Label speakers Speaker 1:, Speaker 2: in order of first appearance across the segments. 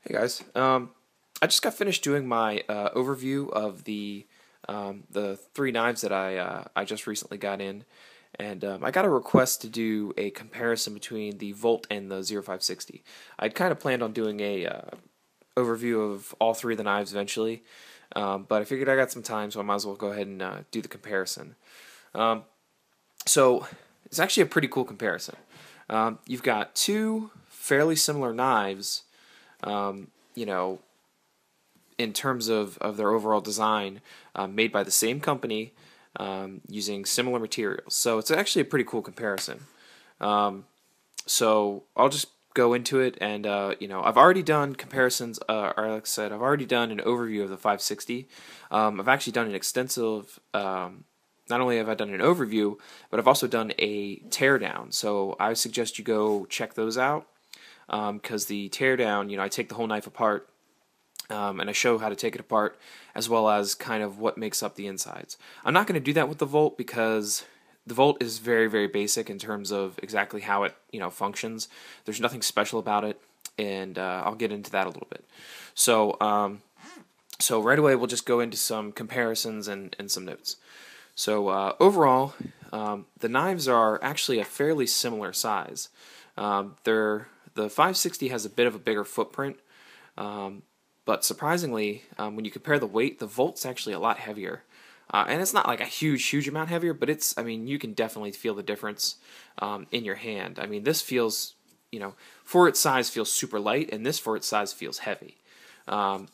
Speaker 1: Hey guys, I just got finished doing my overview of the three knives that I just recently got in, and I got a request to do a comparison between the Volt and the 0560. I'd kind of planned on doing a overview of all three of the knives eventually, but I figured I got some time, so I might as well go ahead and do the comparison. Um, so it's actually a pretty cool comparison. You've got two fairly similar knives, um, you know, in terms of their overall design, made by the same company, using similar materials. So it's actually a pretty cool comparison. Um, so I'll just go into it, and I've already done comparisons, or like I said, I've already done an overview of the 560. I've actually done an extensive. Not only have I done an overview, but I've also done a teardown. So I suggest you go check those out, because the teardown, I take the whole knife apart, and I show how to take it apart, as well as kind of what makes up the insides. I'm not going to do that with the Volt because the Volt is very, very basic in terms of exactly how it functions. There's nothing special about it, and I'll get into that a little bit. So right away we'll just go into some comparisons and some notes. So overall, the knives are actually a fairly similar size. The 560 has a bit of a bigger footprint, but surprisingly, when you compare the weight, the Volt's actually a lot heavier. And it's not like a huge amount heavier, but you can definitely feel the difference in your hand. I mean, this feels, for its size, feels super light, and this, for its size, feels heavy. There's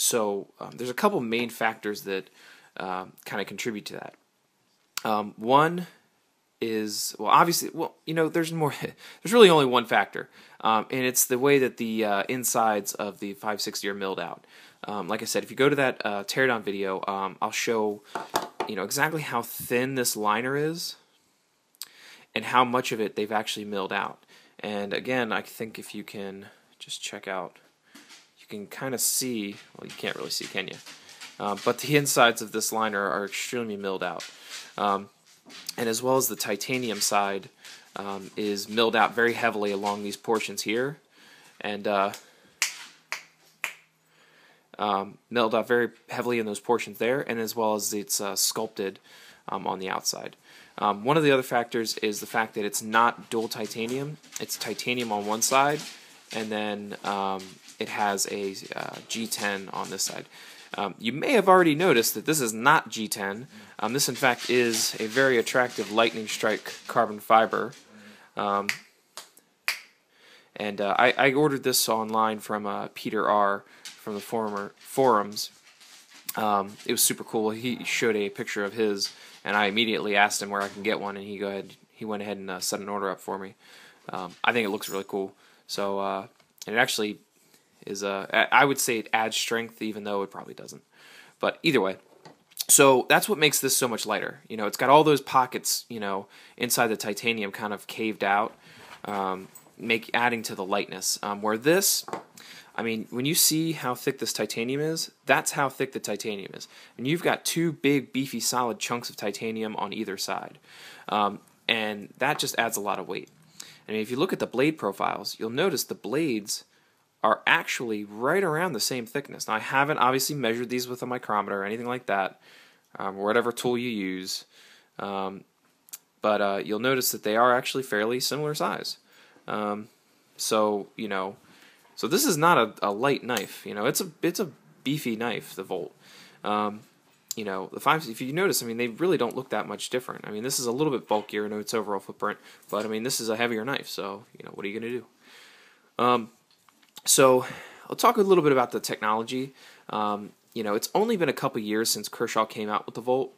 Speaker 1: a couple main factors that kind of contribute to that. One is, well, obviously, there's more. There's really only one factor, and it's the way that the insides of the 560 are milled out. Like I said, if you go to that teardown video, I'll show exactly how thin this liner is and how much of it they've actually milled out. And again, I think if you can just check out, you can kind of see. Well, you can't really see, can you? But the insides of this liner are extremely milled out. And as well as the titanium side is milled out very heavily along these portions here, and milled out very heavily in those portions there, and as well as it's sculpted on the outside. One of the other factors is the fact that it's not dual titanium. It's titanium on one side, and then it has a G10 on this side. You may have already noticed that this is not G10. This, in fact, is a very attractive lightning strike carbon fiber. I ordered this online from Peter R. from the forums. It was super cool. He showed a picture of his, and I immediately asked him where I can get one, and he went ahead and set an order up for me. I think it looks really cool. So, and it actually is I would say it adds strength, even though it probably doesn't. But either way, so that's what makes this so much lighter. It's got all those pockets, inside the titanium kind of caved out, adding to the lightness. Where this, when you see how thick this titanium is, that's how thick the titanium is. And you've got two big, beefy, solid chunks of titanium on either side. And that just adds a lot of weight. And if you look at the blade profiles, you'll notice the blades are actually right around the same thickness. Now, I haven't obviously measured these with a micrometer or anything like that, or whatever tool you use, but you'll notice that they are actually fairly similar size. So this is not a light knife. It's a beefy knife, the Volt. The five, if you notice, they really don't look that much different. This is a little bit bulkier in its overall footprint, but this is a heavier knife. So what are you going to do? So I'll talk a little bit about the technology. It's only been a couple years since Kershaw came out with the Volt,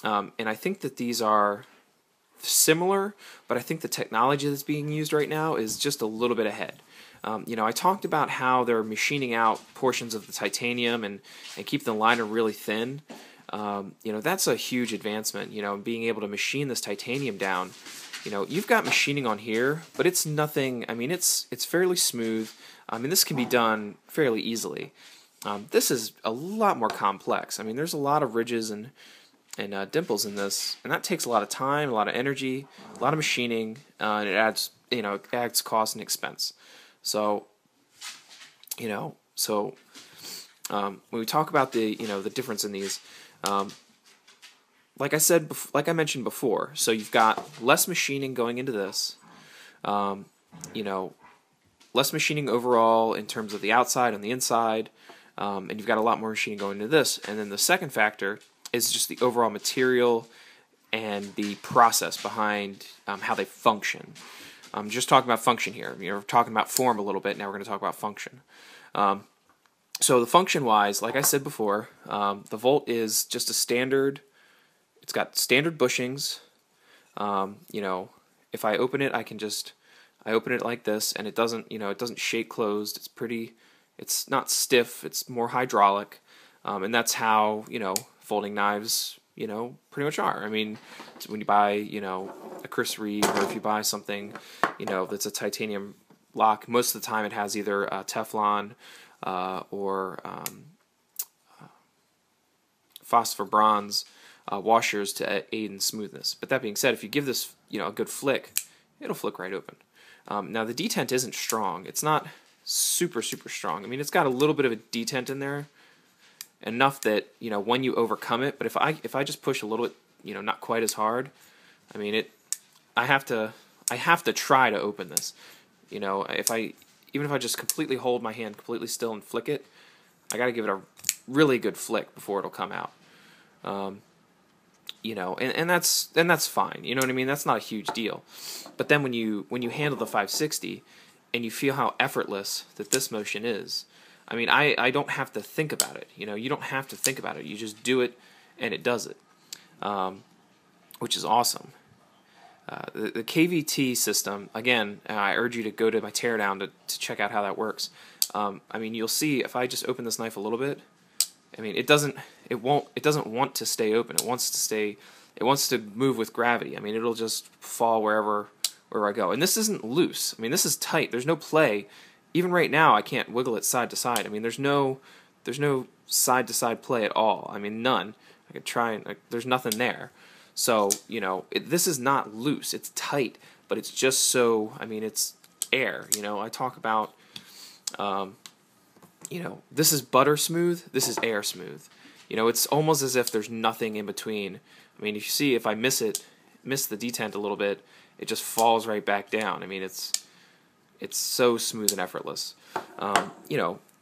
Speaker 1: and I think that these are similar, but I think the technology that's being used right now is just a little bit ahead. I talked about how they're machining out portions of the titanium and keep the liner really thin. That's a huge advancement, being able to machine this titanium down. You've got machining on here, but it's nothing. It's fairly smooth. This can be done fairly easily. This is a lot more complex. There's a lot of ridges and dimples in this, and that takes a lot of time, a lot of energy, a lot of machining, and it adds cost and expense. So, So when we talk about the difference in these, um, like I mentioned before, so you've got less machining going into this, um, you know, less machining overall in terms of the outside and the inside, and you've got a lot more machining going into this. And then the second factor is just the overall material and the process behind how they function. I'm just talking about function here. We're talking about form a little bit. Now we're going to talk about function. So the function-wise, like I said before, the Volt is just a standard. It's got standard bushings. If I open it, I open it like this, and it doesn't shake closed. It's not stiff. It's more hydraulic, and that's how folding knives pretty much are. I mean, when you buy a Chris Reeve, or if you buy something that's a titanium lock, most of the time it has either Teflon or phosphor bronze washers to aid in smoothness. But that being said, if you give this a good flick, it'll flick right open. Now the detent isn't strong. It's not super strong. I mean, it's got a little bit of a detent in there, enough that when you overcome it. But if I just push a little bit, not quite as hard, I mean I have to try to open this. Even if I just completely hold my hand completely still and flick it, I got to give it a really good flick before it'll come out. And that's fine. You know what I mean? That's not a huge deal. But then when you handle the 560 and you feel how effortless that this motion is, I mean, I don't have to think about it. You don't have to think about it. You just do it, and it does it, which is awesome. The KVT system, again, I urge you to go to my teardown to check out how that works. I mean, you'll see if I just open this knife a little bit, I mean, it doesn't want to stay open. It wants to move with gravity. I mean, it'll just fall wherever I go. And this isn't loose. I mean, this is tight. There's no play. Even right now, I can't wiggle it side to side. I mean, there's no side to side play at all. I mean, none. I could try and there's nothing there. So this is not loose. It's tight, but it's just so. I mean, it's air. I talk about. This is butter smooth. This is air smooth. It's almost as if there's nothing in between. I mean, if you see, if I miss the detent a little bit, it just falls right back down. I mean, it's so smooth and effortless.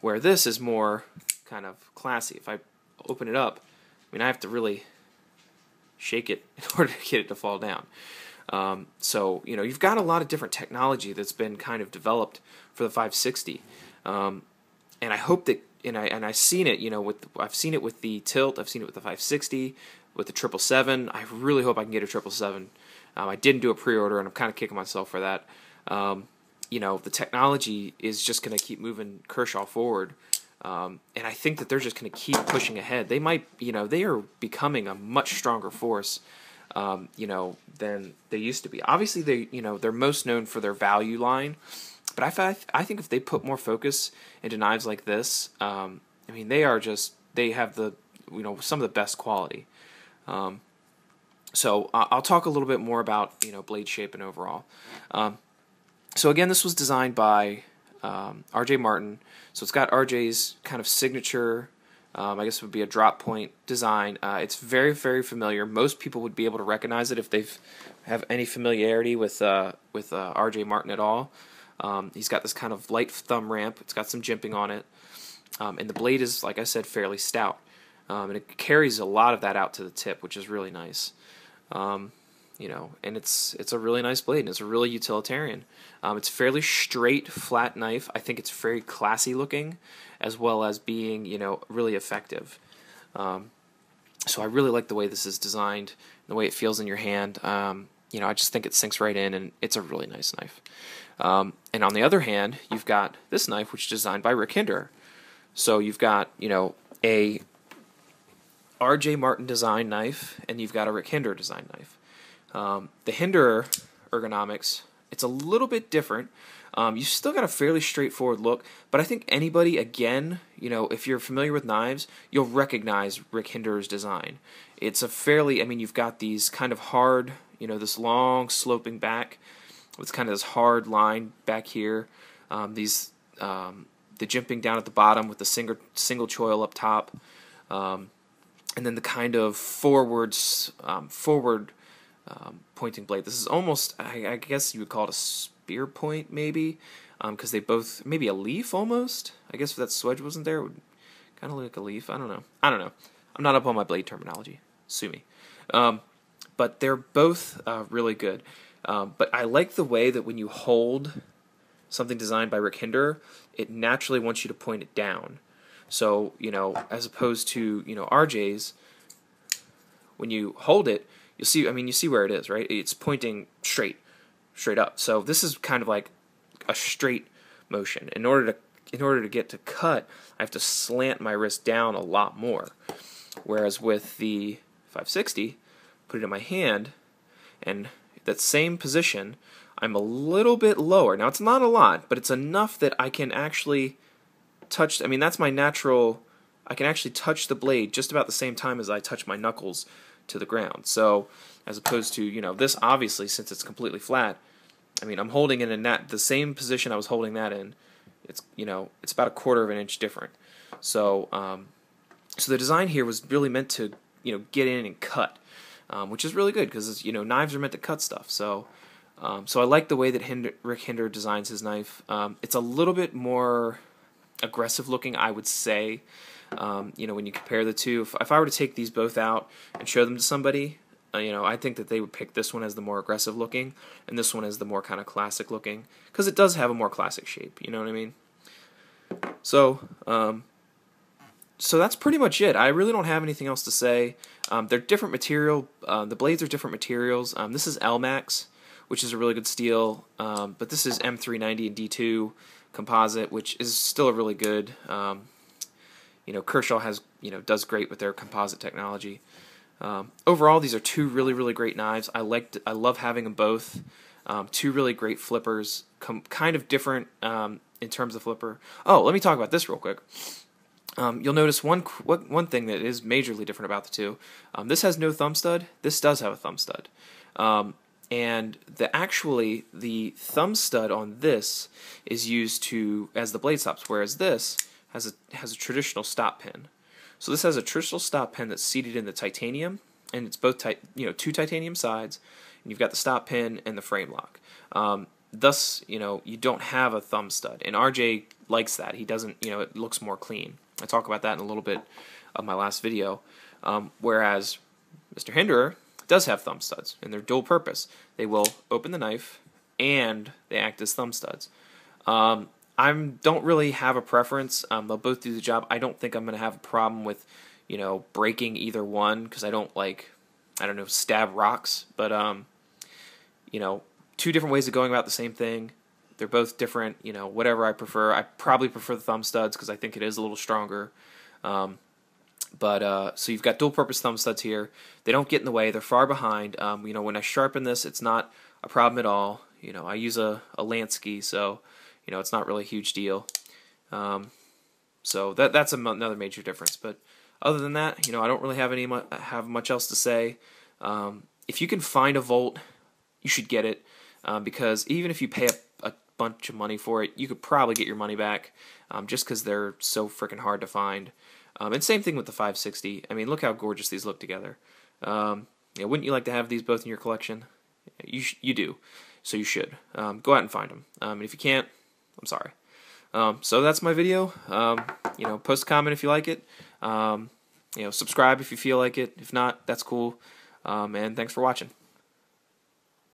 Speaker 1: Where this is more kind of classy. If I open it up, I mean, I have to really shake it in order to get it to fall down. So you've got a lot of different technology that's been kind of developed for the 560. And I hope that, I've seen it, I've seen it with the Tilt, I've seen it with the 560, with the 777. I really hope I can get a 777. I didn't do a pre-order, and I'm kind of kicking myself for that. The technology is just going to keep moving Kershaw forward, and I think that they're just going to keep pushing ahead. They might, they are becoming a much stronger force, than they used to be. Obviously, they're most known for their value line. But I think if they put more focus into knives like this, I mean, they have some of the best quality. So I'll talk a little bit more about blade shape and overall. So again, this was designed by R.J. Martin. So it's got R.J.'s kind of signature, I guess it would be a drop point design. It's very familiar. Most people would be able to recognize it if they have any familiarity with R.J. Martin at all. He's got this kind of light thumb ramp. It's got some jimping on it. And the blade is, like I said, fairly stout. And it carries a lot of that out to the tip, which is really nice. And it's a really nice blade, and it's a really utilitarian. It's fairly straight, flat knife. I think it's very classy looking, as well as being, really effective. So I really like the way this is designed, the way it feels in your hand. I just think it sinks right in, and it's a really nice knife. And on the other hand, you've got this knife, which is designed by Rick Hinderer. So you've got, a R.J. Martin design knife, and you've got a Rick Hinderer design knife. The Hinderer ergonomics, it's a little bit different. You still got a fairly straightforward look, but I think anybody, again, if you're familiar with knives, you'll recognize Rick Hinderer's design. It's a fairly, you've got these kind of hard, this long sloping back with kind of this hard line back here. These the jimping down at the bottom with the single choil up top, and then the kind of forward pointing blade. This is almost, I guess you would call it a spear point, maybe, because they both, maybe a leaf almost. I guess if that swedge wasn't there, it would kind of look like a leaf. I don't know. I'm not up on my blade terminology. Sue me. But they're both really good. But I like the way that when you hold something designed by Rick Hinderer, it naturally wants you to point it down. So, as opposed to, RJ's, when you hold it, you see where it is, right? It's pointing straight up. So this is kind of like a straight motion. In order to get to cut, I have to slant my wrist down a lot more. Whereas with the 560, put it in my hand, and that same position, I'm a little bit lower. Now it's not a lot, but it's enough that I can actually touch, that's my natural, I can actually touch the blade just about the same time as I touch my knuckles to the ground. So as opposed to, this, obviously, since it's completely flat, I'm holding it in the same position I was holding that in. It's, it's about 1/4 of an inch different. So so the design here was really meant to, get in and cut, which is really good because, knives are meant to cut stuff. So so I like the way that Rick Hinderer designs his knife. It's a little bit more aggressive looking, I would say. When you compare the two, if I were to take these both out and show them to somebody, I think that they would pick this one as the more aggressive looking, and this one as the more kind of classic looking, because it does have a more classic shape. You know what I mean? So, so that's pretty much it. I really don't have anything else to say. They're different material. The blades are different materials. This is Elmax, which is a really good steel, but this is M390 and D2 composite, which is still a really good. Kershaw does great with their composite technology. Overall, these are two really great knives. I love having them both. Two really great flippers, kind of different in terms of flipper. Oh, let me talk about this real quick. You'll notice one thing that is majorly different about the two. This has no thumb stud. This does have a thumb stud. And the thumb stud on this is used as the blade stops, whereas this has a traditional stop pin. So this has a traditional stop pin that's seated in the titanium, and it's both two titanium sides, and you've got the stop pin and the frame lock. Thus, you don't have a thumb stud, and RJ likes that. He doesn't, it looks more clean. I talk about that in a little bit of my last video. Whereas Mr. Hinderer does have thumb studs, and they're dual purpose. They will open the knife, and they act as thumb studs. I don't really have a preference. They'll both do the job. I don't think I'm going to have a problem with, breaking either one, because I don't stab rocks. But, two different ways of going about the same thing. They're both different, whatever I prefer. I probably prefer the thumb studs because I think it is a little stronger. So you've got dual-purpose thumb studs here. They don't get in the way. They're far behind. When I sharpen this, it's not a problem at all. I use a Lansky, so it's not really a huge deal. So that's another major difference. But other than that, I don't really have much else to say. If you can find a Volt, you should get it, because even if you pay a bunch of money for it, you could probably get your money back, just because they're so freaking hard to find. And same thing with the 560. Look how gorgeous these look together. Wouldn't you like to have these both in your collection? You do, so you should. Go out and find them. And if you can't, I'm sorry. So that's my video. Post a comment if you like it. Subscribe if you feel like it. If not, that's cool. And thanks for watching.